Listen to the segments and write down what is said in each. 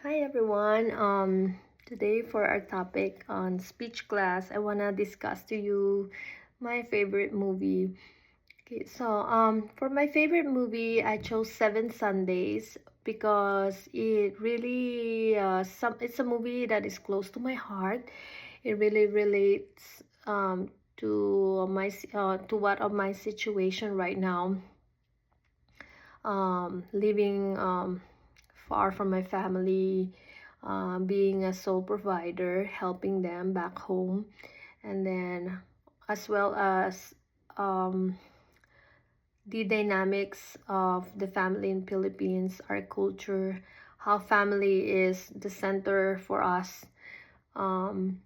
Hi everyone. Today for our topic on speech class, I wanna discuss to you my favorite movie. Okay, so for my favorite movie, I chose Seven Sundays because it really it's a movie that is close to my heart. It really relates to what of my situation right now. Living far from my family, being a sole provider, helping them back home, and then as well as um, the dynamics of the family in Philippines, our culture, how family is the center for us. Um,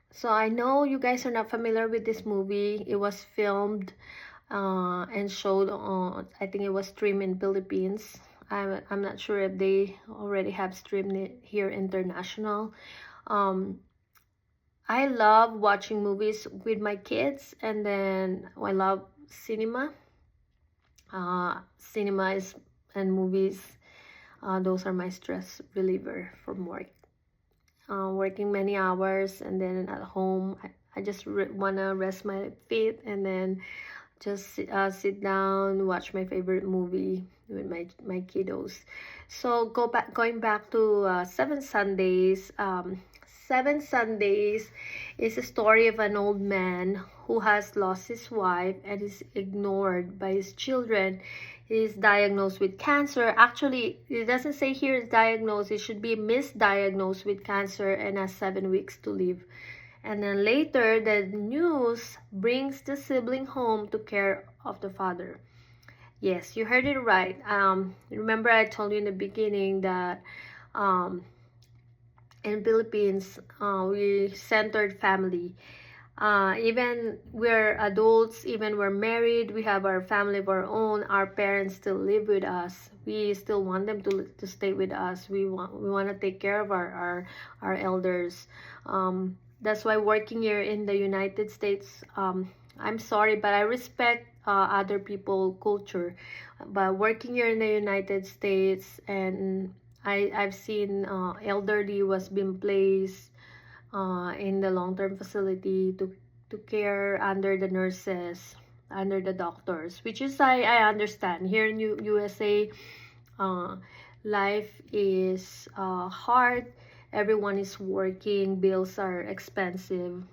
so I know you guys are not familiar with this movie. It was filmed and showed on, I think it was streamed in Philippines. I'm not sure if they already have streamed it here international. um I love watching movies with my kids, and then I love cinema. Cinema is and movies, those are my stress reliever from work. Working many hours, and then at home I just wanna rest my feet, and then just sit down, watch my favorite movie with my kiddos. So going back to Seven Sundays. Seven Sundays is a story of an old man who has lost his wife and is ignored by his children. He is diagnosed with cancer. Actually, it doesn't say here is diagnosed. It should be misdiagnosed with cancer and has 7 weeks to live. And then later, the news brings the sibling home to care of the father. Yes, you heard it right. Remember I told you in the beginning that um, in Philippines, we centered family. Even we're adults, even we're married, we have our family of our own. Our parents still live with us. We still want them to stay with us. We want to take care of our elders. That's why working here in the United States, I'm sorry, but I respect other people culture. But working here in the United States, and I've seen elderly was being placed in the long-term facility to care under the nurses, under the doctors, which is I understand. Here in USA, uh, life is hard. Everyone is working, bills are expensive,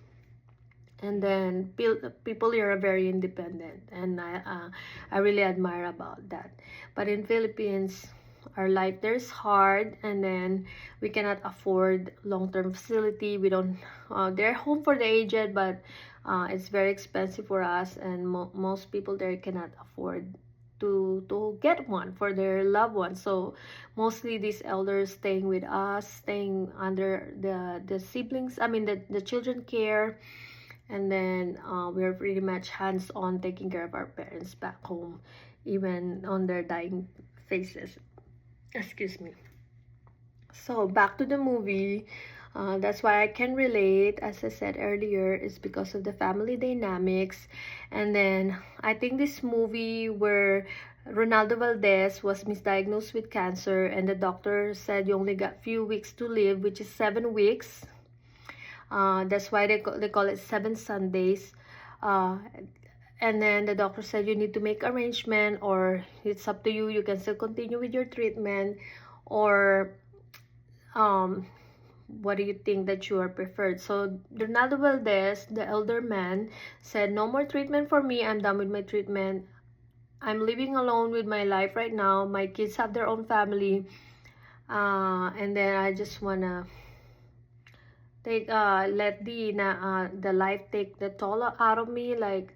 and then people here are very independent, and I really admire about that. But in Philippines, our life there is hard, and then we cannot afford long-term facility. We don't they're home for the aged, but it's very expensive for us, and most people there cannot afford to get one for their loved ones. So mostly these elders staying with us, staying under the siblings, I mean the children care. And then we're pretty much hands-on taking care of our parents back home, even on their dying phases. Excuse me. So back to the movie. That's why I can relate, as I said earlier, is because of the family dynamics. And then I think this movie where Ronaldo Valdez was misdiagnosed with cancer, and the doctor said you only got few weeks to live, which is 7 weeks. That's why they call it Seven Sundays. Uh, and then the doctor said you need to make arrangement, or it's up to you. You can still continue with your treatment, or um, what do you think that you are preferred? So Ronaldo Valdez, the elder man, said, "No more treatment for me. I'm done with my treatment. I'm living alone with my life right now. My kids have their own family, and then I just wanna take let the life take the toll out of me, like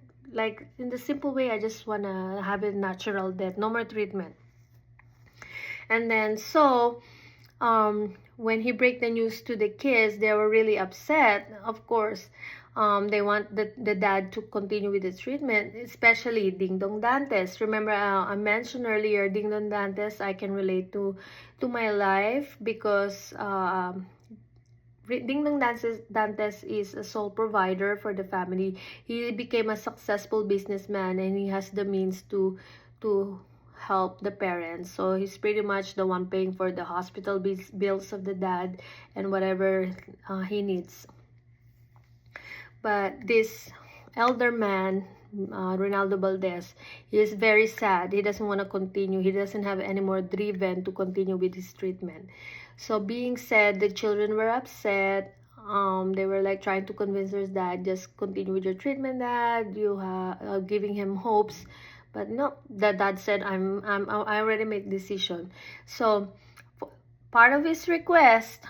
in the simple way, I just wanna have a natural death, no more treatment." And then so when he break the news to the kids, they were really upset, of course. They want the dad to continue with the treatment, especially Ding Dong Dantes. Remember, I mentioned earlier, Ding Dong Dantes, I can relate to my life because Ding Dong Dantes is a sole provider for the family. He became a successful businessman, and he has the means to help the parents. So he's pretty much the one paying for the hospital bills of the dad and whatever he needs. But this elder man, Ronaldo Valdez, he is very sad. He doesn't want to continue. He doesn't have any more driven to continue with his treatment. So being said, the children were upset. They were like trying to convince their dad, just continue with your treatment, dad. You giving him hopes, but no. The dad said, I already made decision. So part of his request,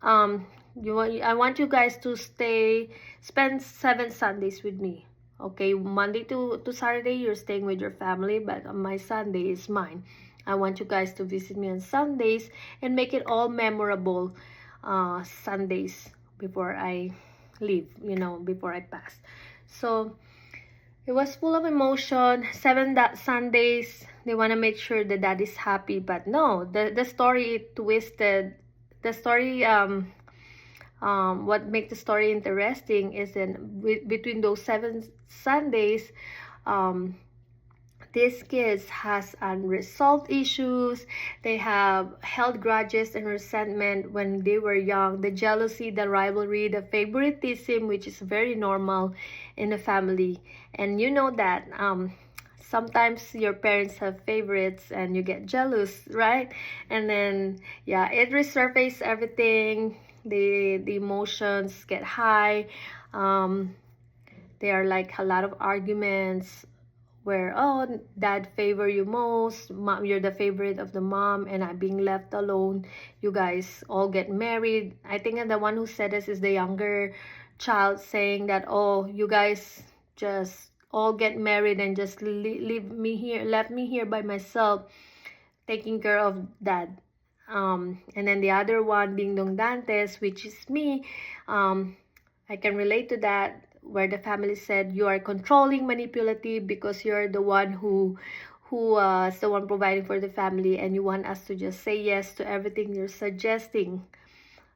I want you guys to spend 7 Sundays with me. Okay, Monday to Saturday you're staying with your family, but on my Sunday is mine. I want you guys to visit me on Sundays and make it all memorable Sundays before I leave, before I pass. So it was full of emotion. 7 Sundays, they want to make sure the dad is happy, but no, the story twisted. The story, what makes the story interesting is between those 7 Sundays, these kids has unresolved issues. They have held grudges and resentment when they were young. The jealousy, the rivalry, the favoritism, which is very normal in a family. And you know that sometimes your parents have favorites and you get jealous, right? And then yeah, it resurfaces everything. The emotions get high. There are like a lot of arguments where, oh, dad favor you most, mom, you're the favorite of the mom, and I'm being left alone. You guys all get married. I think the one who said this is the younger child, saying that, oh, you guys just all get married and just leave me here, left me here by myself, taking care of dad. And then the other one, Ding Dong Dantes, which is me. I can relate to that, where the family said you are controlling, manipulative, because you're the one who is the one providing for the family, and you want us to just say yes to everything you're suggesting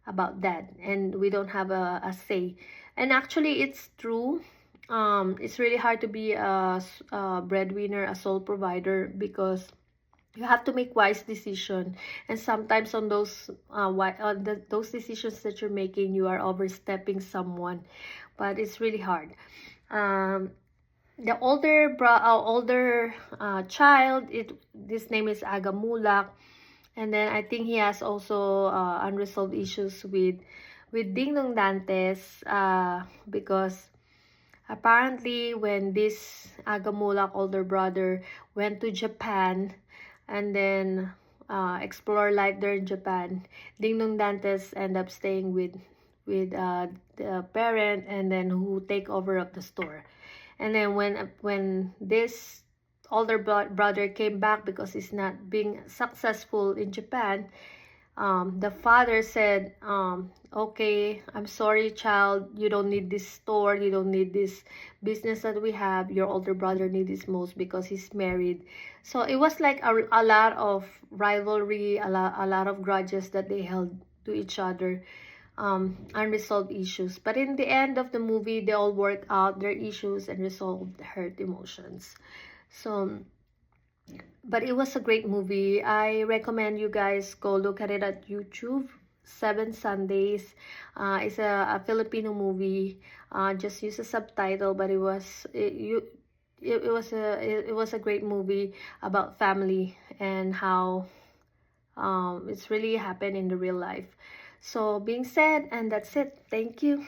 about that, and we don't have a say. And actually, it's true. It's really hard to be a breadwinner, a sole provider, because you have to make wise decision, and sometimes on those those decisions that you're making, you are overstepping someone, but it's really hard. The older child, this name is Agamulak, and then I think he has also unresolved issues with Ding Dong Dantes, because apparently when this Agamulak older brother went to Japan and then explore life there in Japan, Ding Dong Dantes end up staying with the parent, and then who take over of the store. And then when this older brother came back because he's not being successful in Japan, the father said, okay, I'm sorry, child, you don't need this store, you don't need this business that we have. Your older brother needs this most because he's married. So it was like a lot of rivalry, a lot of grudges that they held to each other, unresolved issues. But in the end of the movie, they all worked out their issues and resolved hurt emotions. So but it was a great movie. I recommend you guys go look at it at YouTube. 7 Sundays. It's a Filipino movie. Just use a subtitle, but it was a great movie about family and how it's really happened in the real life. So being said, and that's it. Thank you.